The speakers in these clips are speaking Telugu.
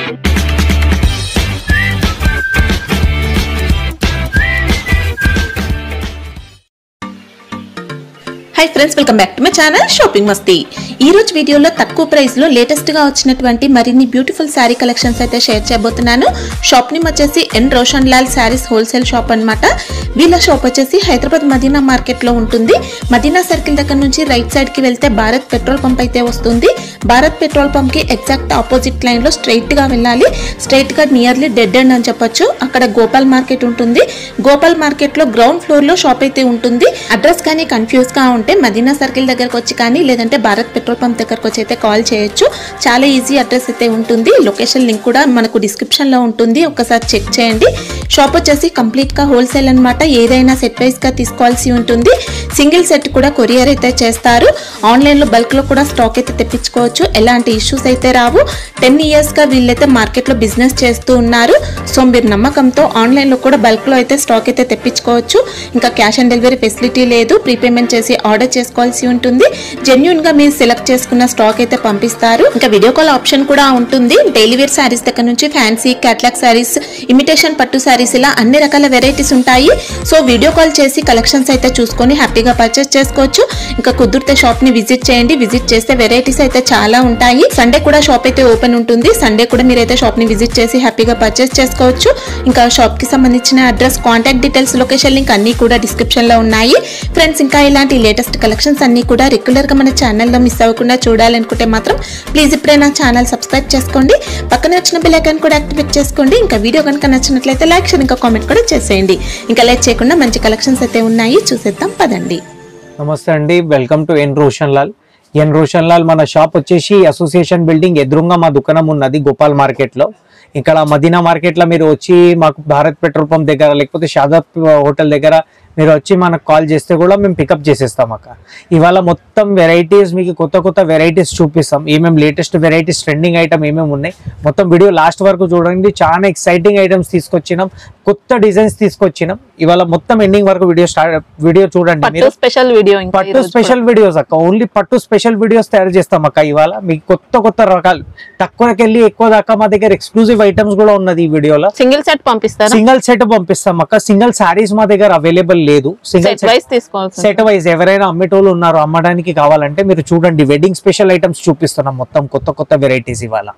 Hi friends, welcome back to my channel shopping మస్తీ. ఈ రోజు వీడియోలో తక్కువ ప్రైస్ లో లేటెస్ట్ గా వచ్చినటువంటి మరిన్ని బ్యూటిఫుల్ శారీ కలెక్షన్స్ అయితే షేర్ చేయబోతున్నాను. షాప్ నేమ్ వచ్చేసి ఎన్ రోషన్ లాల్ శారీస్ హోల్సేల్ షాప్ అన్నమాట. వీళ్ళ షాప్ వచ్చేసి హైదరాబాద్ మదీనా మార్కెట్ లో ఉంటుంది. మదీనా సర్కిల్ దగ్గర నుంచి రైట్ సైడ్ కి వెళ్తే భారత్ పెట్రోల్ పంప్ అయితే వస్తుంది. భారత్ పెట్రోల్ పంప్ కి ఎగ్జాక్ట్ ఆపోజిట్ లైన్ లో స్ట్రైట్ గా వెళ్ళాలి. స్ట్రైట్ గా నియర్లీ డెడ్ ఎండ్ అని చెప్పొచ్చు. అక్కడ గోపాల్ మార్కెట్ ఉంటుంది. గోపాల్ మార్కెట్ లో గ్రౌండ్ ఫ్లోర్ లో షాప్ అయితే ఉంటుంది. అడ్రస్ కానీ కన్ఫ్యూజ్ గా ఉంటే మదీనా సర్కిల్ దగ్గరకు వచ్చి కానీ లేదంటే భారత్ పెట్రోల్ పంప్ దగ్గరకు వచ్చి అయితే కాల్ చేయొచ్చు. చాలా ఈజీ అడ్రస్ అయితే ఉంటుంది. లొకేషన్ లింక్ కూడా మనకు డిస్క్రిప్షన్ లో ఉంటుంది, ఒకసారి చెక్ చేయండి. షాప్ వచ్చేసి కంప్లీట్ గా హోల్సేల్ అన్నమాట. ఏదైనా సెట్ వైస్ గా తీసుకోవాల్సి ఉంటుంది. సింగిల్ సెట్ కూడా కొరియర్ అయితే చేస్తారు. ఆన్లైన్ లో బల్క్ లో కూడా స్టాక్ అయితే తెప్పించుకోవచ్చు. ఎలాంటి ఇష్యూస్ అయితే రావు. 10 years గా వీళ్ళైతే మార్కెట్ లో బిజినెస్ చేస్తూ ఉన్నారు. సో మీరు నమ్మకంతో ఆన్లైన్ లో కూడా బల్క్ లో అయితే స్టాక్ అయితే తెప్పించుకోవచ్చు. ఇంకా క్యాష్ ఆన్ డెలివరీ ఫెసిలిటీ లేదు. ప్రీపేమెంట్ చేసి ఆర్డర్ చేసుకోవాల్సి ఉంటుంది. జెన్యూన్ గా మీరు సెలెక్ట్ చేసుకున్న స్టాక్ అయితే పంపిస్తారు. ఇంకా వీడియో కాల్ ఆప్షన్ కూడా ఉంటుంది. డైలీ వేర్ శారీస్ దగ్గర నుంచి ఫ్యాన్సీ క్యాట్లాగ్ శారీస్, ఇమిటేషన్ పట్టు శారీస్, ఇలా అన్ని రకాల వెరైటీస్ ఉంటాయి. సో వీడియో కాల్ చేసి కలెక్షన్స్ అయితే చూసుకొని హ్యాపీగా పర్చేస్ చేసుకోవచ్చు. ఇంకా కుదిరితే షాప్ ని విజిట్ చేయండి. విజిట్ చేస్తే వెరైటీస్ అయితే చాలా ఉంటాయి. సండే కూడా షాప్ అయితే ఓపెన్ ఉంటుంది. సండే కూడా మీరైతే షాప్ ని విజిట్ చేసి హ్యాపీగా పర్చేస్ చేసుకోవచ్చు. ఇంకా షాప్ కి సంబంధించిన address, contact details, location link అన్ని కూడా డిస్క్రిప్షన్ లో ఉన్నాయి. ఫ్రెండ్స్, ఇంకా ఇలాంటి లేటెస్ట్ కలెక్షన్స్ అన్ని కూడా రెగ్యులర్ గా మన ఛానల్లో మిస్ అవ్వకుండా చూడాలనుకుంటే మాత్రం ప్లీజ్ ఇప్పుడే నా ఛానల్ సబ్స్క్రైబ్ చేసుకోండి. పక్కన వచ్చిన బెల్ ఐకాన్ కూడా యాక్టివేట్ చేసుకోండి. ఇంకా వీడియో కనుక నచ్చినట్లయితే లైక్, షేర్, ఇంకా కామెంట్ కూడా చేసేయండి. ఇంకా లేట్ చేయకుండా మంచి కలెక్షన్స్ అయితే ఉన్నాయి, చూసేద్దాం పదండి. నమస్తే అండి, వెల్కమ్ టు ఎన్ రోషన్ లాల్. ఎన్ రోషన్ లాల్ మన షాప్ వచ్చేసి అసోసియేషన్ బిల్డింగ్ ఎదురుగా మా దుకాణం ఉన్నది గోపాల్ మార్కెట్ లో. ఇక్కడ మదీనా మార్కెట్ లో మీరు వచ్చి మాకు భారత్ పెట్రోల్ పంప్ దగ్గర లేకపోతే షాదాబ్ హోటల్ దగ్గర మీరు వచ్చి మనకు కాల్ చేస్తే కూడా మేము పికప్ చేసేస్తాం అక్క. ఇవాళ మొత్తం వెరైటీస్ మీకు కొత్త కొత్త వెరైటీస్ చూపిస్తాం. ఏమేమి లేటెస్ట్ వెరైటీస్, ట్రెండింగ్ ఐటమ్ ఏమేమి ఉన్నాయి మొత్తం వీడియో లాస్ట్ వరకు చూడండి. చాలా ఎక్సైటింగ్ ఐటమ్స్ తీసుకొచ్చినాం, కొత్త డిజైన్స్ తీసుకొచ్చినాం. ఇవాళ మొత్తం ఎండింగ్ వరకు వీడియో చూడండి. పట్టు స్పెషల్ వీడియోస్ అక్క, ఓన్లీ పట్టు స్పెషల్ వీడియోస్ తయారు చేస్తాం అక్క. ఇవాళ మీకు కొత్త కొత్త రకాలు, తక్కువకి వెళ్ళి ఎక్కువ దాకా మా దగ్గర ఎక్స్క్లూజివ్ ఐటమ్స్ కూడా ఉన్నది. ఈ వీడియోలో సింగిల్ సెట్ పంపిస్తాం అక్క. సింగిల్ సారీస్ మా దగ్గర అవైలబుల్ లేదు. సెట్ వైజ్ ఎవరైనా అమ్మేటోళ్ళు ఉన్నారు, అమ్మడానికి కావాలంటే మీరు చూడండి. వెడ్డింగ్ స్పెషల్ ఐటమ్స్ చూపిస్తున్నాం మొత్తం కొత్త కొత్త వెరైటీస్. ఇవాళ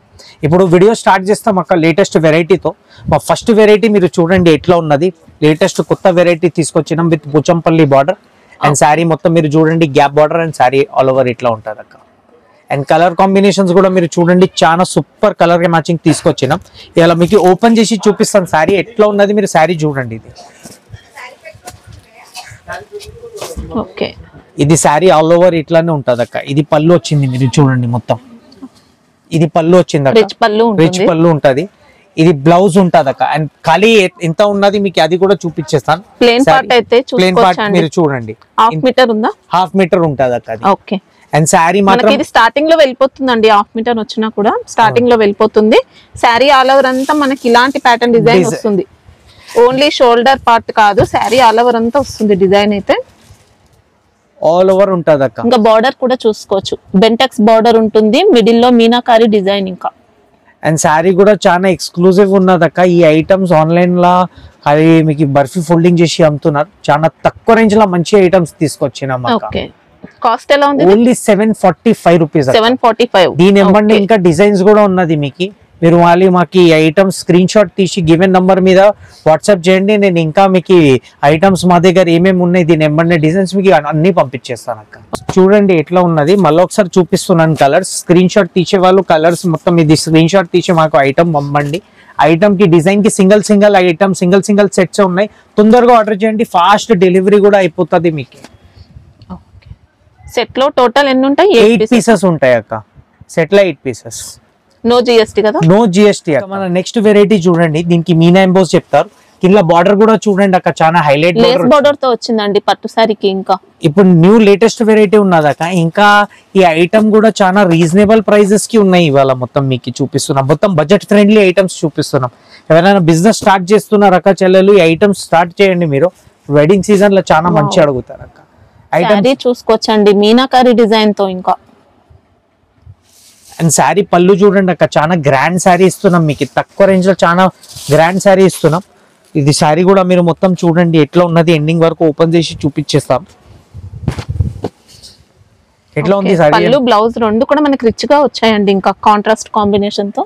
ఇప్పుడు వీడియో స్టార్ట్ చేస్తాం అక్క లేటెస్ట్ వెరైటీతో. మా ఫస్ట్ వెరైటీ మీరు చూడండి ఎట్లా ఉన్నది. లేటెస్ట్ కొత్త వెరైటీ తీసుకొచ్చినాం with Pochampally border and sari మొత్తం మీరు చూడండి. Gap border and sari all over ఇట్లా ఉంటుంది అక్క. అండ్ కలర్ కాంబినేషన్స్ కూడా మీరు చూడండి, చాలా సూపర్ కలర్ మ్యాచింగ్ తీసుకొచ్చినాం. ఇలా మీకు ఓపెన్ చేసి చూపిస్తాను శారీ ఎట్లా ఉన్నది. మీరు శారీ చూడండి. ఇది శారీ ఆల్ ఓవర్ ఇట్లానే ఉంటది అక్క. ఇది పళ్ళు వచ్చింది, మీరు చూడండి మొత్తం. ఇది పళ్ళు వచ్చింది అక్క, రిచ్ పళ్ళు ఉంటది. ఇది బ్లౌజ్ ఉంటది అక్క. అండ్ ఖాళీ ఎంత ఉన్నది మీకు అది కూడా చూపించేస్తాను. ప్లేన్ పార్ట్ మీరు చూడండి, హాఫ్ మీటర్ ఉంటది అక్క అది. ఓకే. అండ్ శారీ మాత్రం ఇది స్టార్టింగ్ లో వెళ్ళిపోతుందండి. హాఫ్ మీటర్ వచ్చినా కూడా స్టార్టింగ్ లో వెళ్ళిపోతుంది. శారీ ఆల్ ఓవర్ అంతా మనకి ఇలాంటి ప్యాటర్న్ డిజైన్ వస్తుంది. ఓన్లీ షోల్డర్ పార్ట్ కాదు, శారీ ఆల్ ఓవర్ అంతా వస్తుంది డిజైన్ అయితే. ఆల్ ఓవర్ ఉంటది అక్క. ఇంకా బార్డర్ కూడా చూసుకోవచ్చు, బెంటెక్స్ బార్డర్ ఉంటుంది, మిడిల్ లో మీనాకారి డిజైన్. ఇంకా అండ్ శారీ కూడా చాలా ఎక్స్క్లూజివ్ ఉన్నది అక్క. ఈ ఐటమ్స్ ఆన్లైన్ లా అది మీకు బర్ఫీ ఫోల్డింగ్ చేసి అమ్ముతున్నారు. చాలా తక్కువ రేంజ్ లో మంచి ఐటమ్స్ తీసుకొచ్చినాం అక్క. కాస్ట్ ఎలా ఉంది? Only 745 rupees. 745. దీని ఎంబడి ఇంకా డిజైన్స్ కూడా ఉన్నది మీకు. మీరు మళ్ళీ మాకు ఈ ఐటమ్స్ స్క్రీన్ షాట్ తీసి గివెన్ నంబర్ మీద వాట్సాప్ చేయండి. నేను ఇంకా మీకు ఐటమ్స్ మా దగ్గర ఏమేమి ఉన్నాయి దీని ఎంబడిన డిజైన్స్ మీకు అన్ని పంపించేస్తాను అక్క. చూడండి ఎట్లా ఉన్నది. మళ్ళీ ఒకసారి చూపిస్తున్నాను కలర్స్. స్క్రీన్ షాట్ తీసే వాళ్ళు కలర్స్ మొత్తం ఇది స్క్రీన్ షాట్ తీసి మాకు ఐటమ్ పంపండి. ఐటమ్ కి డిజైన్ కి సింగిల్ ఐటమ్ సింగిల్ సెట్స్ ఉన్నాయి. తొందరగా ఆర్డర్ చేయండి, ఫాస్ట్ డెలివరీ కూడా అయిపోతుంది మీకు. సెట్ లో టోటల్ ఎన్ని ఉంటాయి? 8 పీసెస్ ఉంటాయి అక్క. సెట్ లో 8 పీసెస్. నో జిఎస్టీ కదా? No GST. మన నెక్స్ట్ వెరైటీ చూడండి. దీనికి మీనా ఎంబోస్ చెప్తారు. కింద బార్డర్ కూడా చూడండి అక్క, చాలా హైలైట్ బార్డర్ తో వచ్చిందండి పట్టు సారీకి. ఇంకా ఇప్పుడు న్యూ లేటెస్ట్ వెరైటీ ఉన్నది అక్క. ఇంకా ఈ ఐటమ్ కూడా చాలా రీజనబుల్ ప్రైజెస్ కి ఉన్నాయి. ఇవాళ మొత్తం మీకు చూపిస్తున్నాం. మొత్తం బడ్జెట్ ఫ్రెండ్లీ ఐటమ్స్ చూపిస్తున్నాం. ఎవరైనా బిజినెస్ స్టార్ట్ చేస్తున్నారు అక్క చెల్లెలు, ఈ ఐటమ్స్ స్టార్ట్ చేయండి. మీరు వెడ్డింగ్ సీజన్ లో చాలా మంచి అడుగుతారు అక్క. ఐటమ్ చూసుకోవచ్చండి, మీనాకారి డిజైన్ తో. ఇంకా అండ్ శారీ పళ్ళు చూడండి అక్క, చాలా గ్రాండ్ శారీ ఇస్తున్నాం మీకు, తక్కువ రేంజ్ లో చాలా గ్రాండ్ శారీ ఇస్తున్నాం. ఇది శారీ కూడా మీరు మొత్తం చూడండి ఎట్లా ఉన్నది, ఎండింగ్ వరకు ఓపెన్ చేసి చూపించేస్తాం. ఎట్లా ఉంది శారీ? పళ్ళు బ్లౌజ్ రెండు కూడా మనకి రిచ్ గా వచ్చాయండి, ఇంకా కాంట్రాస్ట్ కాంబినేషన్ తో.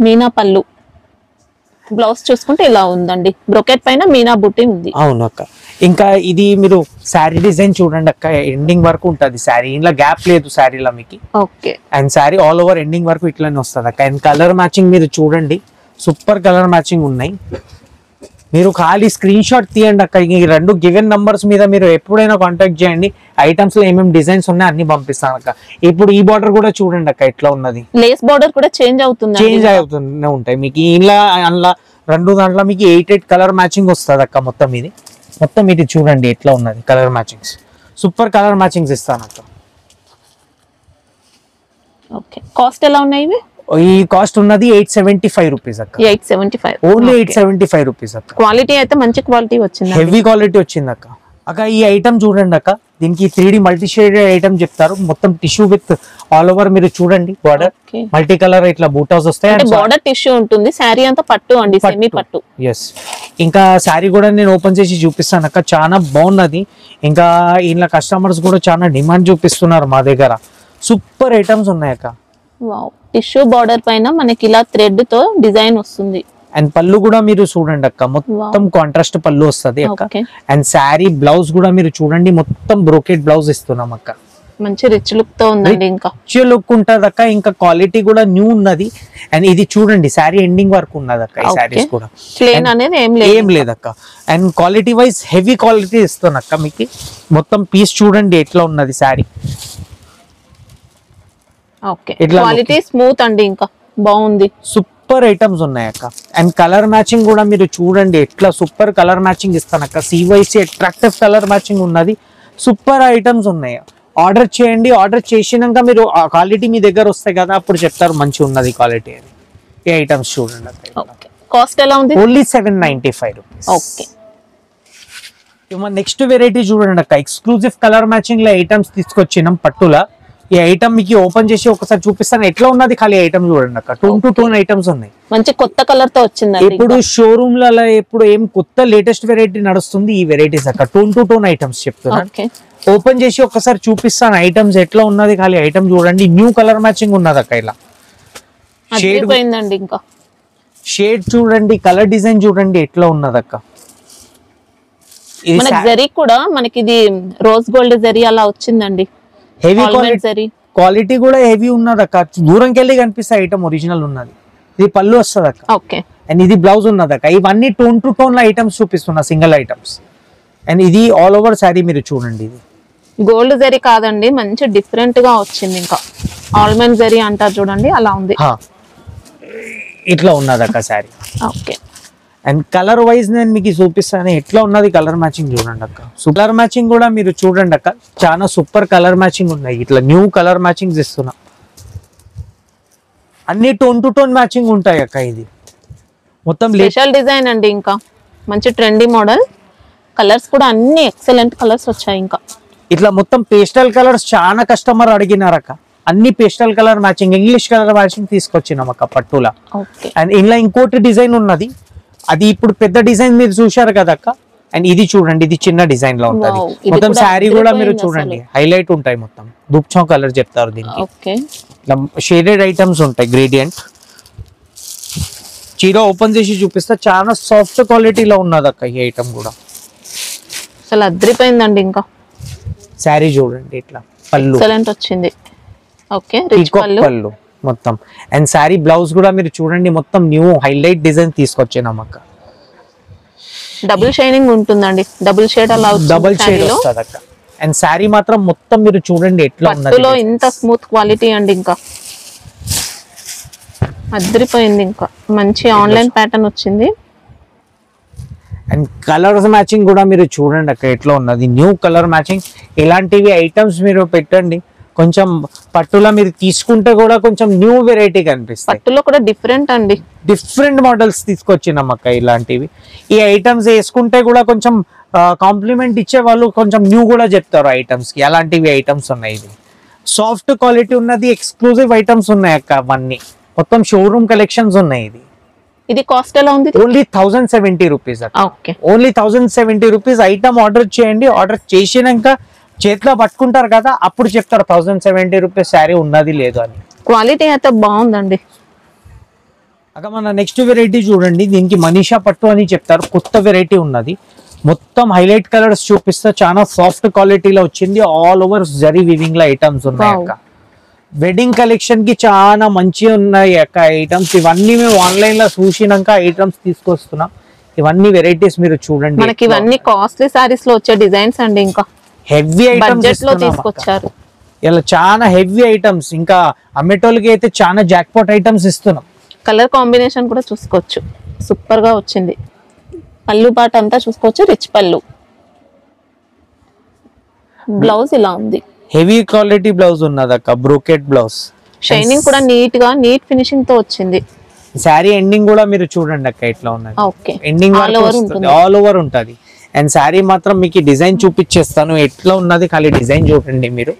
మీనా పళ్ళు, బ్లౌజ్ చూసుకుంటే ఇలా ఉందండి, బ్రొకెట్ పైన మీనా బుట్టి ఉంది. అవును అక్క. ఇంకా ఇది మీరు శారీ డిజైన్ చూడండి అక్క, ఎండింగ్ వరకు ఉంటది శారీ, ఇంట్లో గ్యాప్ లేదు శారీలో మీకు. Okay. And sari all over ending వరకు ఇట్లానే వస్తుంది అక్క. అండ్ కలర్ మ్యాచింగ్ మీరు చూడండి, సూపర్ కలర్ మ్యాచింగ్ ఉన్నాయి. మీరు ఖాళీ స్క్రీన్ షాట్ తీయండి అక్క, ఈ రెండు గివెన్ నంబర్స్ మీద మీరు ఎప్పుడైనా కాంటాక్ట్ చేయండి. ఐటమ్స్ లో ఏమేమి డిజైన్స్ ఉన్నాయి అన్ని పంపిస్తాను అక్క. ఇప్పుడు ఈ బార్డర్ కూడా చూడండి అక్క ఎట్లా ఉన్నది, లేస్ బార్డర్ కూడా చేంజ్ అవుతూనే ఉంటాయి మీకు. ఇలా అందులో రెండు దాంట్లో మీకు 8 కలర్ మ్యాచింగ్ వస్తుంది అక్క. మొత్తం ఇది చూడండి ఎట్లా ఉన్నది, colour matchings, super colour matchings ఇస్తాను అక్క. ఓకే. కాస్ట్ ఎలా ఉన్నాయి ఇవి? ఈ కాస్ట్ ఉన్నది 875 రూపీస్ అక్క. 875 ఓన్లీ 875 రూపీస్ అక్క. క్వాలిటీ అయితే మంచి క్వాలిటీ వచ్చింది, హెవీ క్వాలిటీ వచ్చింది అక్క. అక్క ఈ ఐటమ్ చూడండి అక్క, దీనికి 3D మల్టీ షేడ్ ఐటమ్ చెప్తారు. మొత్తం టిష్యూ విత్ ఆల్ ఓవర్ మీరు చూడండి, బార్డర్ మల్టీ కలర్ ఇట్లా బూటాస్ వస్తాయి. బార్డర్ టిష్యూ ఉంటుంది, శారీ అంతా పట్టు అండి, సెమీ పట్టు. ఎస్. ఇంకా శారీ కూడా నేను ఓపెన్ చేసి చూపిస్తాను అక్క, చాలా బాగున్నది. ఇంకా ఇలా కస్టమర్స్ కూడా చాలా డిమాండ్ చూపిస్తున్నారు మా దగ్గర, సూపర్ ఐటమ్స్ ఉన్నాయి అక్క. వావ్, టిష్యూ బార్డర్ పైన మనకి ఇలా థ్రెడ్ తో డిజైన్ వస్తుంది. అండ్ పళ్ళు కూడా మీరు చూడండి అక్క, మొత్తం కాంట్రాస్ట్ పళ్ళు వస్తుంది అక్క. అండ్ శారీ బ్లౌజ్ కూడా మీరు చూడండి, మొత్తం బ్రోకెట్ బ్లౌజ్ ఇస్తున్నాం అక్క. మంచి రిచ్ లుక్ తో ఉందండి, ఇంకా రిచ్ లుక్ ఉంటది అక్క. ఇంకా క్వాలిటీ కూడా న్యూ ఉన్నది. అండ్ ఇది చూడండి శారీ ఎండింగ్ వరకు ఉన్నది అక్క. ఈ శారీస్ కూడా ప్లేన్ అనేది ఏం లేదు అక్క. And quality wise heavy quality ఇస్తాను అక్క మీకు. మొత్తం పీస్ చూడండి ఎట్లా ఉన్నది శారీ. ఓకే, క్వాలిటీ స్మూత్ అండి, ఇంకా బాగుంది. సూపర్ ఐటమ్స్ ఉన్నాయి అక్క. అండ్ కలర్ మ్యాచింగ్ కూడా మీరు చూడండి ఎట్లా సూపర్ కలర్ మ్యాచింగ్ ఇస్తాను అక్క. CYC అట్రాక్టివ్ కలర్ మ్యాచింగ్ ఉన్నది, సూపర్ ఐటమ్స్ ఉన్నాయి. ఆర్డర్ చేయండి, ఆర్డర్ చేసినాక మీరు ఆ క్వాలిటీ మీ దగ్గర వస్తాయి కదా, అప్పుడు చెప్తారు మంచి ఉన్నది క్వాలిటీ అని. ఈ ఐటమ్స్ చూడండి అక్క. కాస్ట్ ఎలా ఉంది? Only 795 rupees. Okay. Next variety చూడండి అక్క, ఎక్స్క్లూజివ్ కలర్ మ్యాచింగ్ లో ఐటమ్స్ తీసుకొచ్చినాం పట్టులా. ఈ ఐటమ్ మీకు ఓపెన్ చేసి ఒకసారి చూపిస్తాను ఎట్లా ఉన్నది. ఖాళీ ఐటమ్ చూడండి అక్క, 2 to 2 ఐటమ్స్ ఉన్నాయి. మంచి కొత్త కలర్ తో వచ్చింది. ఇప్పుడు షోరూమ్ లలో ఇప్పుడు ఏం కొత్త లేటెస్ట్ వెరైటీ నడుస్తుంది, ఈ వెరైటీస్ అక్క. 2 to 2 ఐటమ్స్ చెప్తున్నాను. ఓపెన్ చేసి ఒకసారి చూపిస్తాను ఐటమ్స్ ఎట్లా ఉన్నది. ఖాళీ ఐటమ్ చూడండి, న్యూ కలర్ మ్యాచింగ్ ఉన్నది అక్క. ఇలా షేడ్ ఇంకా షేడ్ చూడండి, కలర్ డిజైన్ చూడండి ఎట్లా ఉన్నది అక్క. మనకి జరీ కూడా మనకి ఇది రోజ్ గోల్డ్ జరీ అలా వచ్చిందండి. హెవీ క్వాలిటీ కూడా హెవీ ఉన్నది అక్క. దూరంకి వెళ్ళి కనిపిస్తే ఐటమ్ ఒరిజినల్ ఉన్నది. ఇది పళ్ళు వస్తుంది అక్క. ఓకే. అండ్ ఇది బ్లౌజ్ ఉన్నది అక్క. ఇవన్నీ 2 to 2 ఐటమ్స్ చూపిస్తున్నా, సింగిల్ ఐటమ్స్. అండ్ ఇది ఆల్ ఓవర్ శారీ మీరు చూడండి, ఇది గోల్డ్ జరీ కాదండి, మంచి డిఫరెంట్ గా వచ్చింది. ఇంకా ఆల్మండ్ జరీ అంటారు చూడండి, అలా ఉంది. ఇట్లా ఉన్నది అక్క sari. Okay. And colour wise నేను మీకు చూపిస్తాను ఎట్లా ఉన్నది. కలర్ మ్యాచింగ్ చూడండి అక్క, కలర్ మ్యాచింగ్ కూడా మీరు చూడండి అక్క, చాలా సూపర్ కలర్ మ్యాచింగ్ ఉన్నాయి. ఇట్లా న్యూ కలర్ మ్యాచింగ్ ఇస్తున్నా, అన్ని 2 to 2 మ్యాచింగ్ ఉంటాయి అక్క. ఇది మొత్తం స్పెషల్ డిజైన్ అండి, ఇంకా మంచి ట్రెండీ మోడల్. కలర్స్ కూడా అన్ని ఎక్సలెంట్ కలర్స్ వచ్చాయి. ఇంకా ఇట్లా మొత్తం పేస్టల్ కలర్స్ చాలా కస్టమర్ అడిగినారు అక్క. అన్ని pastel colour matching, English colour matching తీసుకొచ్చినాం అక్క పట్టులా. అండ్ ఇలా ఇంకోటి డిజైన్ ఉన్నది, అది ఇప్పుడు పెద్ద డిజైన్ మీరు చూశారు కదా అక్క. అండ్ ఇది చూడండి, ఇది చిన్న డిజైన్ లో ఉంటది. మొత్తం శారీ కూడా మీరు చూడండి హైలైట్ ఉంటాయి. మొత్తం దుప్చం కలర్ చెప్తారు దీనికి. షేడెడ్ ఐటమ్స్ ఉంటాయి, గ్రేడియంట్. చీర ఓపెన్ చేసి చూపిస్తే చాలా సాఫ్ట్ క్వాలిటీలో ఉన్నది అక్క. ఈ ఐటమ్ కూడా అసలు అద్రిపోయిందండి. ఇంకా శారీ చూడండి, ఇట్లా పళ్ళు ఎక్సలెంట్ వచ్చింది. ఓకే, రిచ్ పళ్ళు మొత్తం. అండ్ శారీ బ్లౌజ్ కూడా మీరు చూడండి, మొత్తం న్యూ హైలైట్ డిజైన్ తీసుకొచ్చినాం అక్క. డబుల్ షైనింగ్ ఉంటుందండి, డబుల్ షేడ్ అలా డబుల్ షేడ్ వస్తుంది అక్క. అండ్ శారీ మాత్రం మొత్తం మీరు చూడండి ఎట్లా ఉన్నది. పట్టులో ఇంత స్మూత్ క్వాలిటీ అండి, ఇంకా అద్రిపోయింది. ఇంకా మంచి ఆన్లైన్ ప్యాటర్న్ వచ్చింది. అండ్ కలర్స్ మ్యాచింగ్ కూడా మీరు చూడండి అక్క ఎట్లా ఉన్నది, న్యూ కలర్ మ్యాచింగ్. ఇలాంటివి ఐటమ్స్ మీరు పెట్టండి, కొంచెం పట్టులో మీరు తీసుకుంటే కూడా కొంచెం న్యూ వెరైటీ కనిపిస్తాయి. పట్టులో కూడా డిఫరెంట్ అండి, డిఫరెంట్ మోడల్స్ తీసుకొచ్చినాం అక్క. ఇలాంటివి ఈ ఐటమ్స్ వేసుకుంటే కూడా కొంచెం కాంప్లిమెంట్ ఇచ్చే వాళ్ళు కొంచెం న్యూ కూడా చెప్తారు ఐటమ్స్ కి. అలాంటివి ఐటమ్స్ ఉన్నాయి. ఇది సాఫ్ట్ క్వాలిటీ ఉన్నది, ఎక్స్క్లూజివ్ ఐటమ్స్ ఉన్నాయి అక్క. అవన్నీ మొత్తం షోరూమ్ కలెక్షన్స్ ఉన్నాయి. ఇది కాస్ట్ ఎలా ఉంది? ఓన్లీ 1070 రూపీస్ అక్క. Okay, only 1070 rupees. Item order చేయండి, ఆర్డర్ చేసినాక చేతిలో పట్టుకుంటారు కదా, అప్పుడు చెప్తారు 1070 రూపీస్ శారీ ఉన్నది లేదు అని. క్వాలిటీ అయితే బాగుందండి. అక్క మన నెక్స్ట్ వెరైటీ చూడండి, దీనికి మనీషా పట్టు అని చెప్తారు. కొత్త వెరైటీ ఉన్నది, మొత్తం హైలైట్ కలర్స్ చూపిస్తా. చాలా సాఫ్ట్ క్వాలిటీలో వచ్చింది. ఆల్ ఓవర్ జరీ వీవింగ్ లో ఐటమ్స్ ఉన్నాయి అక్క. వెడ్డింగ్ కలెక్షన్ కి చాలా మంచిగా ఉన్నాయి అక్క ఐటమ్స్. ఇవన్నీ మేము ఆన్లైన్ లో చూసినాక ఐటమ్స్ తీసుకొస్తున్నాం. ఇవన్నీ వెరైటీస్ మీరు చూడండి. మనకి ఇవన్నీ కాస్ట్లీ సారీస్ లో వచ్చే డిజైన్స్ అండి. ఇంకా హెవీ ఐటమ్స్ లో తీసుకొచ్చారు. ఇలా చాలా హెవీ ఐటమ్స్. ఇంకా అమ్మేటోళ్ళకి అయితే చాలా జాక్పాట్ ఐటమ్స్ ఇస్తున్నాం. కలర్ కాంబినేషన్ కూడా చూసుకోవచ్చు, సూపర్ గా వచ్చింది. పళ్ళు పాట అంతా చూసుకోవచ్చు, రిచ్ పళ్ళు. బ్లౌజ్ ఇలా ఉంది, హెవీ క్వాలిటీ బ్లౌజ్ ఉన్నది అక్క, బ్రోకెట్ బ్లౌజ్. షైనింగ్ కూడా నీట్ ఫినిషింగ్ తో వచ్చింది. శారీ ఎండింగ్ కూడా మీరు చూడండి అక్క ఎట్లా ఉన్నది. ఓకే, ఎండింగ్ ఆల్ ఓవర్ ఉంటది. అండ్ శారీ మాత్రం మీకు డిజైన్ చూపించేస్తాను ఎట్లా ఉన్నది, ఖాళీ డిజైన్ చూడండి మీరు.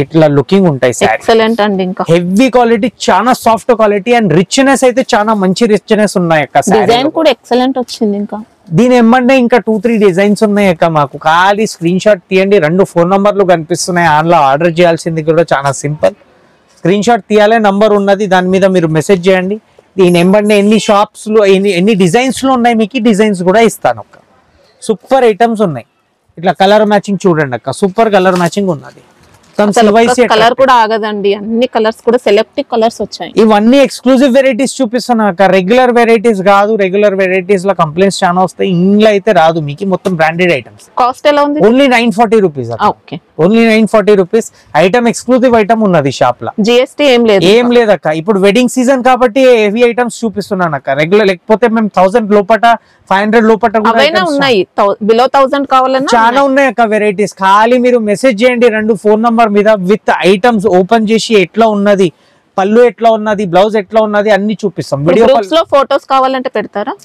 ఇట్లా లుకింగ్ ఉంటాయి శారీ. ఎక్సలెంట్ అండి. ఇంకా హెవీ క్వాలిటీ, చాలా సాఫ్ట్ క్వాలిటీ అండ్ రిచ్నెస్ అయితే చాలా మంచి రిచ్నెస్ ఉన్నాయి అక్క. డిజైన్ కూడా ఎక్సలెంట్ వచ్చింది. ఇంకా దీని ఏమంటే ఇంకా 2-3 డిజైన్స్ ఉన్నాయి అక్క. మాకు ఖాళీ స్క్రీన్ షాట్ తీయండి, 2 ఫోన్ నంబర్లు కనిపిస్తున్నాయి. ఆన్లో ఆర్డర్ చేయాల్సింది కూడా చాలా సింపుల్. స్క్రీన్ షాట్ తీయాలే, నంబర్ ఉన్నది, దాని మీద మీరు మెసేజ్ చేయండి. దీని ఏమంటే ఎన్ని షాప్స్ లో ఎన్ని డిజైన్స్ లో ఉన్నాయి మీకు డిజైన్స్ కూడా ఇస్తాను అక్క. సూపర్ ఐటమ్స్ ఉన్నాయి. ఇట్లా కలర్ మ్యాచింగ్ చూడండి అక్క, సూపర్ కలర్ మ్యాచింగ్ ఉన్నది. కలర్ కూడా ఆగదండి, అన్ని కలర్స్ కూడా సెలెక్టివ్ కలర్స్ వచ్చాయి. ఇవన్నీ ఎక్స్క్లూజివ్ వెరైటీస్ చూపిస్తున్నా అక్క, రెగ్యులర్ వెరైటీస్ కాదు. రెగ్యులర్ వెరైటీస్ లో కంప్లైంట్స్ చాలా వస్తాయి, ఇంట్లో అయితే రాదు మీకు. మొత్తం బ్రాండెడ్ ఐటమ్స్. కాస్ట్ ఎలా ఉంది? Only 940 rupees. Okay, only 940 rupees. Item exclusive item ఉన్నది షాప్ లో. జిఎస్టీ ఏం లేదక్క. ఇప్పుడు వెడ్డింగ్ సీజన్ కాబట్టి హెవీ ఐటమ్స్ చూపిస్తున్నాను అక్క. రెగ్యులర్ లేకపోతే మేము 1000 లోపట 500 లోపట ఉన్నాయి. బిలో 1000 కావాలన్నా చాలా ఉన్నాయి అక్క వెరైటీస్. ఖాళీ మీరు మెసేజ్ చేయండి 2 ఫోన్ నంబర్ మీద, విత్ ఐటమ్స్ ఓపెన్ చేసి ఎట్లా ఉన్నది, పళ్ళు ఎట్లా ఉన్నది, బ్లౌజ్ ఎట్లా ఉన్నది అన్ని చూపిస్తాం. వీడియోస్ లో ఫోటోస్ కావాలంటే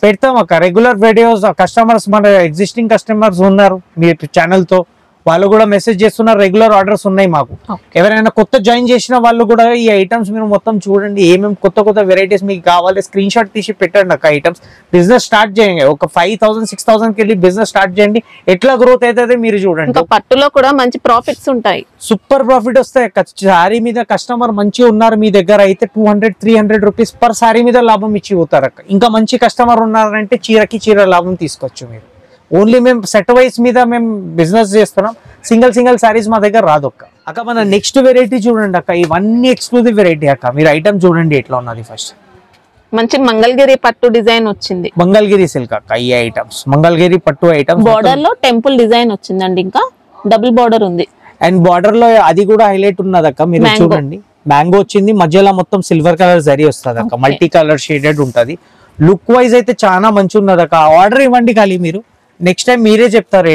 పెడతాం అక్క. రెగ్యులర్ వీడియోస్ కస్టమర్స్, మన ఎగ్జిస్టింగ్ కస్టమర్స్ ఉన్నారు మీ ఛానల్ తో, వాళ్ళు కూడా మెసేజ్ చేస్తున్నారు. రెగ్యులర్ ఆర్డర్స్ ఉన్నాయి మాకు. ఎవరైనా కొత్త జాయిన్ చేసిన వాళ్ళు కూడా ఈ ఐటమ్స్ మీరు మొత్తం చూడండి. ఏమేమి కొత్త వెరైటీస్ మీకు కావాలి స్క్రీన్ షాట్ తీసి పెట్టండి అక్క. ఐటమ్స్ బిజినెస్ స్టార్ట్ చేయండి. ఒక 5000-6000 కి వెళ్ళి బిజినెస్ స్టార్ట్ చేయండి. ఎట్లా గ్రోత్ అవుతుంది మీరు చూడండి. పట్టులో కూడా మంచి ప్రాఫిట్స్ ఉంటాయి, సూపర్ ప్రాఫిట్ వస్తాయి అక్క. శారీ మీద కస్టమర్ మంచిగా ఉన్నారు మీ దగ్గర అయితే 200-300 రూపీస్ పర్ శారీ మీద లాభం ఇచ్చి పోతారు అక్క. ఇంకా మంచి కస్టమర్ ఉన్నారంటే చీర లాభం తీసుకోవచ్చు మీరు. ఓన్లీ మేము సెట్ వైస్ మీద మేము బిజినెస్ చేస్తున్నాం. సింగిల్ శారీస్ మా దగ్గర రాదు అక్క. మన నెక్స్ట్ వెరైటీ చూడండి అక్క. ఇవన్నీ ఎక్స్క్లూజివ్ వెరైటీ అక్క. మీరు ఐటమ్ చూడండి ఎట్లా ఉన్నది. ఫస్ట్ మంచి మంగళగిరి పట్టు డిజైన్ వచ్చింది. మంగళగిరి సిల్క్ అక్క. ఈ ఐటమ్స్ మంగళగిరి పట్టు ఐటమ్స్. బోర్డర్ లో టెంపుల్ డిజైన్ వచ్చిందండి. ఇంకా డబుల్ బోర్డర్ ఉంది. అండ్ బార్డర్ లో అది కూడా హైలైట్ ఉన్నది అక్క. మీరు చూడండి మ్యాంగో వచ్చింది, మధ్యలో మొత్తం సిల్వర్ కలర్ జరీ వస్తుంది అక్క. మల్టీ కలర్ షేడెడ్ ఉంటది. లుక్ వైజ్ అయితే చాలా మంచి ఉన్నది అక్క. ఆర్డర్ ఇవ్వండి ఖాళీ మీరు. నెక్స్ట్ టైం మీరే చెప్తారు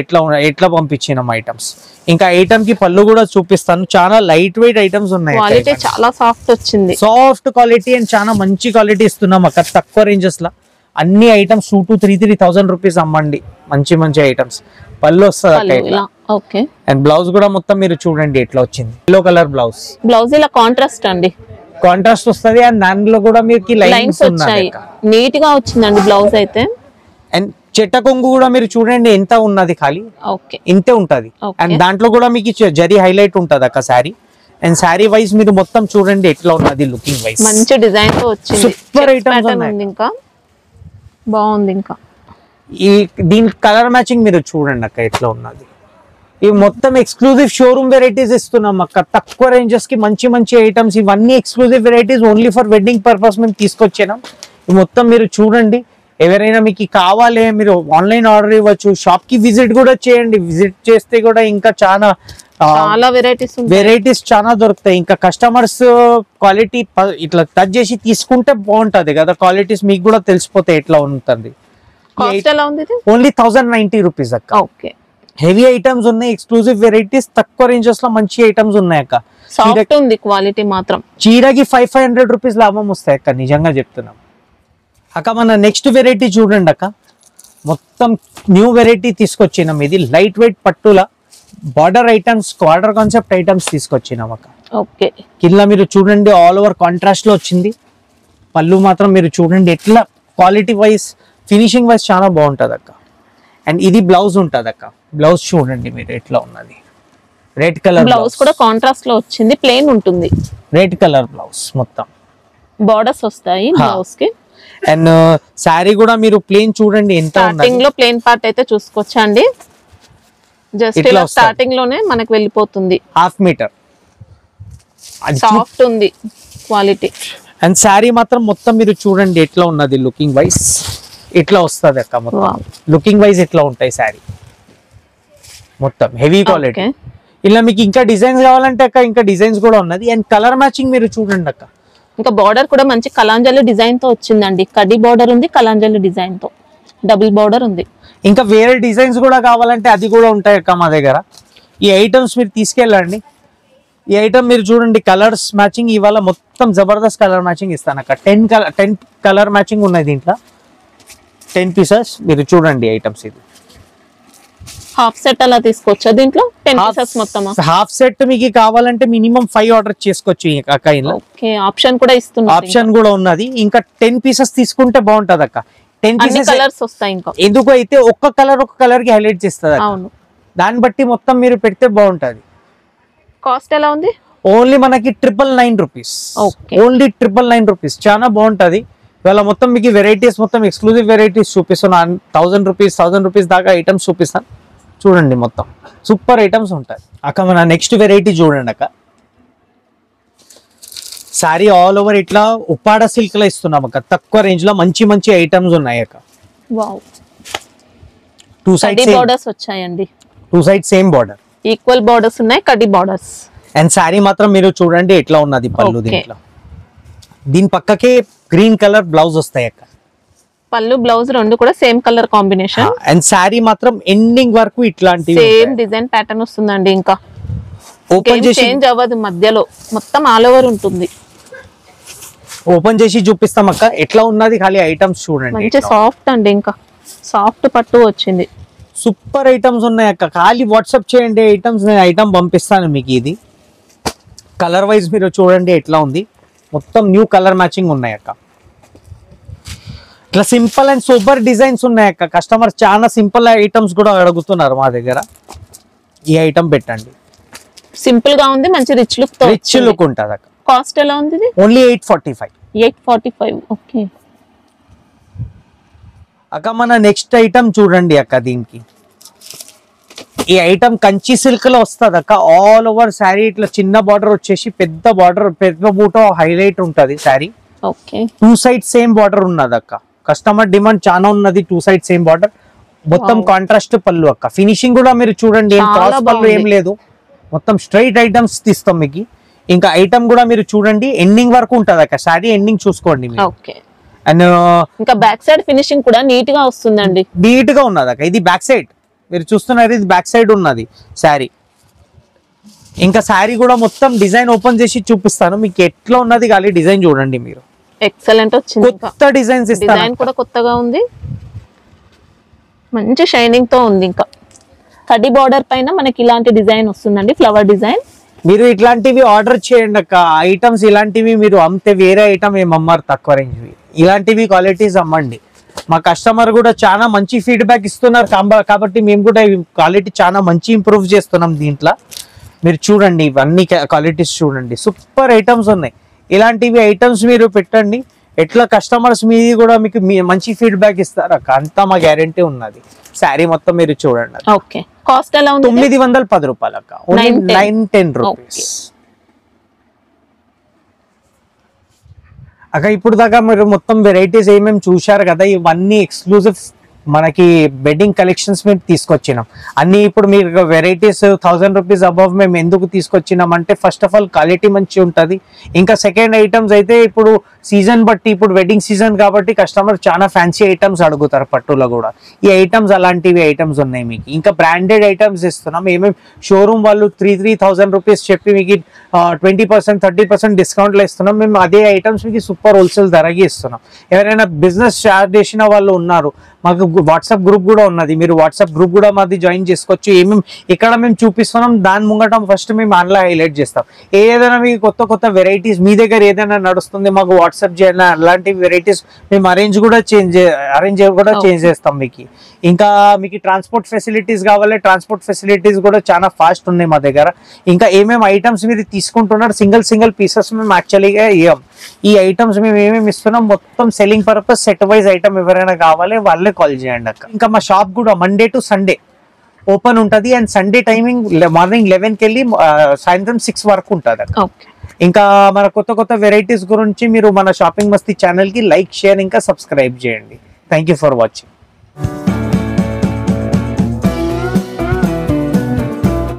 ఎట్లా పంపించినాం ఐటమ్స్. ఇంకా ఐటమ్ కి పళ్ళు కూడా చూపిస్తాను. చాలా లైట్ వెయిట్ ఐటమ్స్ ఉన్నాయి. క్వాలిటీ చాలా సాఫ్ట్ వచ్చింది, సాఫ్ట్ క్వాలిటీ అండ్ చాలా మంచి క్వాలిటీ ఇస్తున్నాం అక్కడ తక్కువ రేంజెస్ లో. అన్ని ఐటమ్స్ 2,000-3,000 రూపీస్ అమ్మండి. మంచి ఐటమ్స్. పళ్ళు వస్తుంది అండ్ బ్లౌజ్ కూడా మొత్తం మీరు చూడండి ఎట్లా వచ్చింది. Yellow colour blouse. ఇలా కాంట్రాస్ట్ అండి, కాంట్రాస్ట్ వస్తుంది. అండ్ దానిలో కూడా మీకు లైన్స్ వచ్చాయి. నీట్ గా వచ్చిందండి బ్లౌజ్ అయితే. అండ్ చెట్ట కొంగు కూడా మీరు చూడండి ఎంత ఉన్నది, ఖాళీ ఇంతే ఉంటది. అండ్ దాంట్లో కూడా మీకు జరీ హైలైట్ ఉంటది అక్క శారీ. అండ్ శారీ వైజ్ మీరు మొత్తం చూడండి ఎట్లా ఉన్నది లుకింగ్ వైజ్. మంచి డిజైన్ తో వచ్చింది. సూపర్ ఐటమ్స్ ఉన్నాయి. ఇంకా బాగుంది. ఇంకా ఈ దీని కలర్ మ్యాచింగ్ మీరు చూడండి అక్క ఎట్లా ఉన్నది. ఇవి మొత్తం ఎక్స్క్లూజివ్ షోరూమ్ వెరైటీస్ ఇస్తున్నాం అక్క. తక్కువ రేంజెస్ కి మంచి ఐటమ్స్. ఇవన్నీ exclusive varieties only for wedding purpose మేము తీసుకొచ్చాం. మొత్తం మీరు చూడండి. ఎవరైనా మీకు కావాలి మీరు ఆన్లైన్ ఆర్డర్ ఇవ్వచ్చు. షాప్ కి విజిట్ కూడా చేయండి. విజిట్ చేస్తే కూడా ఇంకా చాలా వెరైటీస్ చాలా దొరుకుతాయి. ఇంకా కస్టమర్స్ క్వాలిటీ ఇట్లా టచ్ చేసి తీసుకుంటే బాగుంటది కదా. క్వాలిటీస్ మీకు కూడా తెలిసిపోతాయి ఎట్లా ఉంటుంది. ఓన్లీ 1090 రూపీస్ అక్క. హెవీ ఐటమ్స్ ఉన్నాయి, ఎక్స్క్లూజివ్ వెరైటీస్, తక్కువ రేంజెస్ లో మంచి ఐటమ్స్ ఉన్నాయి అక్క. క్వాలిటీ మాత్రం చీరకి 500 రూపీస్ లాభం వస్తాయి అక్క, నిజంగా చెప్తున్నాం అక్క. మన నెక్స్ట్ వెరైటీ చూడండి అక్క. మొత్తం న్యూ వెరైటీ తీసుకొచ్చినాం. ఇది లైట్ వెయిట్ పట్టుల border items, border concept items తీసుకొచ్చినాం అక్క. ఓకే, కింద మీరు చూడండి ఆల్ ఓవర్ కాంట్రాస్ట్ లో వచ్చింది. పళ్ళు మాత్రం మీరు చూడండి ఎట్లా క్వాలిటీ వైజ్, ఫినిషింగ్ వైజ్ చాలా బాగుంటది అక్క. అండ్ ఇది బ్లౌజ్ ఉంటది అక్క. బ్లౌజ్ చూడండి మీరు ఎట్లా ఉన్నది, రెడ్ కలర్ బ్లౌజ్ కూడా కాంట్రాస్ట్ లో వచ్చింది, ప్లెయిన్ ఉంటుంది. రెడ్ కలర్ బ్లౌజ్, మొత్తం బార్డర్స్ వస్తాయి బ్లౌజ్ కి. అండ్ శారీ కూడా మీరు ప్లేన్ చూడండి ఎంత స్టార్టింగ్ లో ప్లెయిన్ పార్ట్ అయితే చూసుకోవచ్చండి. జస్ట్ ఇట్లా ఇలా వస్తది. స్టార్టింగ్ లోనే మనకు వెళ్ళిపోతుంది. హాఫ్ మీటర్ సాఫ్ట్ ఉంది క్వాలిటీ. అండ్ శారీ మాత్రం మొత్తం మీరు చూడండి ఎట్లా ఉన్నది లుకింగ్ వైజ్, ఇట్లా వస్తుంది అక్క. మొత్తం Wow. లుకింగ్ వైజ్ ఇట్లా ఉంటాయి శారీ మొత్తం హెవీ క్వాలిటీ. Okay. ఇలా మీకు ఇంకా డిజైన్స్ కావాలంటే అక్క ఇంకా డిజైన్స్ కూడా ఉన్నది. అండ్ కలర్ మ్యాచింగ్ మీరు చూడండి అక్క. ఇంకా బార్డర్ కూడా మంచి కలాంజలి డిజైన్ తో వచ్చిందండి. కడి బార్డర్ ఉంది, కలాంజలి డిజైన్ తో డబుల్ బార్డర్ ఉంది. ఇంకా వేరే డిజైన్స్ కూడా కావాలంటే అది కూడా ఉంటాయి అక్క మా దగ్గర. ఈ ఐటమ్స్ మీరు తీసుకెళ్ళండి. ఈ ఐటమ్ మీరు చూడండి కలర్స్ మ్యాచింగ్ ఇవాళ మొత్తం జబర్దస్త్ కలర్ మ్యాచింగ్ ఇస్తాను అక్క. 10 కలర్ మ్యాచింగ్ ఉన్నాయి దీంట్లో, 10 పీసెస్. మీరు చూడండి ఐటమ్స్. ఇది హాఫ్ సెట్ అలా తీసుకోవచ్చా దీంట్లో? 10 పీసెస్ మొత్తమా? హాఫ్ సెట్ మీకు కావాలంటే మినిమం 5 ఆర్డర్ చేసుకోవచ్చు అక్క. ఇందులో ఓకే, ఆప్షన్ కూడా ఇస్తున్నారు. ఆప్షన్ కూడా ఉన్నది. ఇంకా 10 పీసెస్ తీసుకుంటే బాగుంటది అక్క. 10 అన్ని పీసెస్ కలర్స్ వస్తాయి. ఇంకా ఎందుకు అయితే ఒక్క కలర్ కి హైలైట్ చేస్తుంది అక్క. అవును, దాన్ని బట్టి మొత్తం మీరు పెడితే బాగుంటది. కాస్ట్ ఎలా ఉంది? ఓన్లీ మనకి 999 రూపీస్. Okay. Only 999 rupees. చాలా బాగుంటది. ఇవాళ మొత్తం మీకు వెరైటీస్, మొత్తం ఎక్స్క్లూజివ్ వెరైటీస్ చూపిస్తున్నాను. 1000 రూపీస్ దాకా ఐటమ్స్ చూపిస్తాను. చూడండి మొత్తం సూపర్ ఐటమ్స్ ఉంటాయి అక్క. మన నెక్స్ట్ వెరైటీ చూడండి అక్క. సారీ ఆల్ ఓవర్ ఇట్లా ఉప్పాడ సిల్క్ లో ఇస్తున్నాం అక్క. తక్కువ రేంజ్ లో మంచి ఐటమ్స్ ఉన్నాయి అక్క. వావ్, టూ కడి బార్డర్స్ వచ్చాయండి. Side same border, equal borders ఉన్నాయి, కడి బార్డర్స్. అండ్ సారీ మాత్రం మీరు చూడండి ఎట్లా ఉన్నది పళ్ళు. Okay. దీంట్లో దీని పక్కకే గ్రీన్ కలర్ బ్లౌజ్ వస్తాయి అక్క. పళ్ళు బ్లౌజ్ రెండు కూడా same colour combination. And sorry మాత్రం ఎండింగ్ వరకు ఇట్లాంటివి సేమ్ డిజైన్ ప్యాటర్న్ వస్తుందండి. ఇంకా ఓపెన్ చేసి చేంజ్ అవ్వదు, మధ్యలో మొత్తం ఆల్ ఓవర్ ఉంటుంది. ఓపెన్ చేసి చూపిస్తాం అక్క ఎట్లా ఉన్నది. ఖాళీ ఐటమ్స్ చూడండి. మంచి సాఫ్ట్ అండి, ఇంకా సాఫ్ట్ పట్టు వచ్చింది. సూపర్ ఐటమ్స్ ఉన్నాయి అక్క. ఖాళీ వాట్సాప్ చేయండి ఐటమ్స్, నేను ఐటమ్ పంపిస్తాను మీకు. ఇది కలర్ వైజ్ మీరు చూడండి ఎట్లా ఉంది. మొత్తం న్యూ కలర్ మ్యాచింగ్ ఉన్నాయి అక్క. ఇట్లా సింపుల్ అండ్ సూపర్ డిజైన్స్ ఉన్నాయి అక్క. కస్టమర్స్ చాలా సింపుల్ ఐటమ్స్ కూడా అడుగుతున్నారు మా దగ్గర. ఈ ఐటమ్ పెట్టండి. సింపుల్ గా ఉంది, మంచి రిచ్ లుక్ తో. రిచ్ లుక్ ఉంటుంది అక్క. కాస్ట్ ఎలా ఉంది ఇది? ఓన్లీ 845. 845. ఓకే అక్క మన నెక్స్ట్ ఐటమ్ చూడండి అక్క. దీనికి ఈ ఐటమ్ కంచి సిల్క్ లో వస్తుంది అక్క. ఆల్ ఓవర్ శారీ ఇట్లా చిన్న బార్డర్ వచ్చేసి పెద్ద బార్డర్, పెద్ద బూట హైలైట్ ఉంటది sari. Okay, 2 side same border ఉన్నది అక్క. కస్టమర్ డిమాండ్ చాలా ఉన్నది. 2 సైడ్ సేమ్ బార్డర్, మొత్తం కాంట్రాస్ట్ పళ్ళు అక్క. ఫినిషింగ్ కూడా మీరు చూడండి, ఏం క్రాస్ పళ్ళు ఏం లేదు. మొత్తం స్ట్రైట్ ఐటమ్స్ తీస్తాం మీకు. ఇంకా ఐటమ్ కూడా మీరు చూడండి ఎండింగ్ వరకు ఉంటది అక్క. శారీ ఎండింగ్ చూసుకోండి మీరు. ఓకే. అండ్ ఇంకా బ్యాక్ సైడ్ ఫినిషింగ్ కూడా నీట్ గా వస్తుందండి. నీట్ గా ఉన్నది అక్క. ఇది బ్యాక్ సైడ్ మీరు చూస్తున్నారు, ఇది బ్యాక్ సైడ్ ఉన్నది శారీ. ఇంకా శారీ కూడా మొత్తం డిజైన్ ఓపెన్ చేసి చూపిస్తాను మీకు ఎట్లా ఉన్నది. ఖాళీ డిజైన్ చూడండి మీరు. ఎక్సలెంట్ వచ్చింది. కొత్త డిజైన్స్ ఇస్తాను. డిజైన్ కూడా కొత్తగా ఉంది, మంచి షైనింగ్ తో ఉంది. ఇంకా కడి బార్డర్ పైన మనకి ఇలాంటి డిజైన్ వస్తుందండి, ఫ్లవర్ డిజైన్. మీరు ఇట్లాంటివి ఆర్డర్ చేయండి అక్క. ఐటమ్స్ ఇలాంటివి మీరు అమ్మితే వేరే ఐటమ్ ఏం అమ్మారు తక్కువ రేంజ్. ఇలాంటివి క్వాలిటీస్ అమ్మండి. మా కస్టమర్ కూడా చాలా మంచి ఫీడ్బ్యాక్ ఇస్తున్నారు కాబట్టి మేము కూడా క్వాలిటీ చాలా మంచి ఇంప్రూవ్ చేస్తున్నాం దీంట్లో. మీరు చూడండి ఇవన్నీ క్వాలిటీస్ చూడండి, సూపర్ ఐటమ్స్ ఉన్నాయి. ఇలాంటివి ఐటమ్స్ మీరు పెట్టండి. ఎట్లా కస్టమర్స్ మీది కూడా మీకు మంచి ఫీడ్బ్యాక్ ఇస్తారు అక్క. అంతా మా గ్యారంటీ ఉన్నది. శారీ మొత్తం మీరు చూడండి. ఓకే, కాస్ట్ ఎలా ఉంది? 910 రూపాయలు అక్క. 910 రూపీస్ అక్క. ఇప్పుడు దాకా మీరు మొత్తం వెరైటీస్ ఏమేమి చూశారు కదా, ఇవన్నీ ఎక్స్క్లూజివ్ మనకి వెడ్డింగ్ కలెక్షన్స్ మేము తీసుకొచ్చినాం అన్ని. ఇప్పుడు మీరు వెరైటీస్ 1000 రూపీస్ అబవ్ మేము ఎందుకు తీసుకొచ్చినాం అంటే, ఫస్ట్ ఆఫ్ ఆల్ క్వాలిటీ మంచి ఉంటుంది. ఇంకా సెకండ్ ఐటమ్స్ అయితే ఇప్పుడు సీజన్ బట్టి, ఇప్పుడు వెడ్డింగ్ సీజన్ కాబట్టి కస్టమర్ చాలా ఫ్యాన్సీ ఐటమ్స్ అడుగుతారు పట్టులో కూడా. ఈ ఐటమ్స్ అలాంటివి ఐటమ్స్ ఉన్నాయి మీకు. ఇంకా బ్రాండెడ్ ఐటమ్స్ ఇస్తున్నాం. ఏమేమి షోరూమ్ వాళ్ళు 3,000 రూపీస్ చెప్పి మీకు 20% 30% డిస్కౌంట్లో ఇస్తున్నాం. మేము అదే ఐటమ్స్ మీకు సూపర్ హోల్సేల్ ధరకి ఇస్తున్నాం. ఎవరైనా బిజినెస్ స్టార్ట్ చేసిన వాళ్ళు ఉన్నారు, మాకు వాట్సాప్ గ్రూప్ కూడా ఉన్నది, మీరు వాట్సాప్ గ్రూప్ కూడా మాది జాయిన్ చేసుకోవచ్చు. ఏమేమి ఇక్కడ మేము చూపిస్తున్నాం దాని ముంగట ఫస్ట్ మేము అందులో హైలైట్ చేస్తాం. ఏదైనా మీకు కొత్త వెరైటీస్ మీ దగ్గర ఏదైనా నడుస్తుంది మాకు వాట్సాప్ చేయాలి, అలాంటి వెరైటీస్ మేము అరేంజ్ కూడా చేంజ్ చేస్తాం మీకు. ఇంకా మీకు ట్రాన్స్పోర్ట్ ఫెసిలిటీస్ కావాలి, ట్రాన్స్పోర్ట్ ఫెసిలిటీస్ కూడా చాలా ఫాస్ట్ ఉన్నాయి మా దగ్గర. ఇంకా ఏమేమి ఐటమ్స్ మీరు తీసుకుంటున్నారు సింగిల్ పీసెస్ మేము యాక్చువల్గా ఇవ్వం. ఈ ఐటమ్స్ మేము ఏమేమి ఇస్తున్నాం మొత్తం selling purpose set wise item ఎవరైనా కావాలి వాళ్ళే కాల్ చేయండి అక్క. ఇంకా మా షాప్ కూడా మండే టు సండే ఓపెన్ ఉంటుంది అండ్ సండే టైమింగ్ మార్నింగ్ 11కి వెళ్ళి సాయంత్రం 6 వరకు ఉంటుంది అక్క. ఇంకా మన కొత్త వెరైటీస్ గురించి మీరు మన షాపింగ్ మస్తీ ఛానల్ కి లైక్, షేర్ ఇంకా సబ్స్క్రైబ్ చేయండి. Thank you for watching.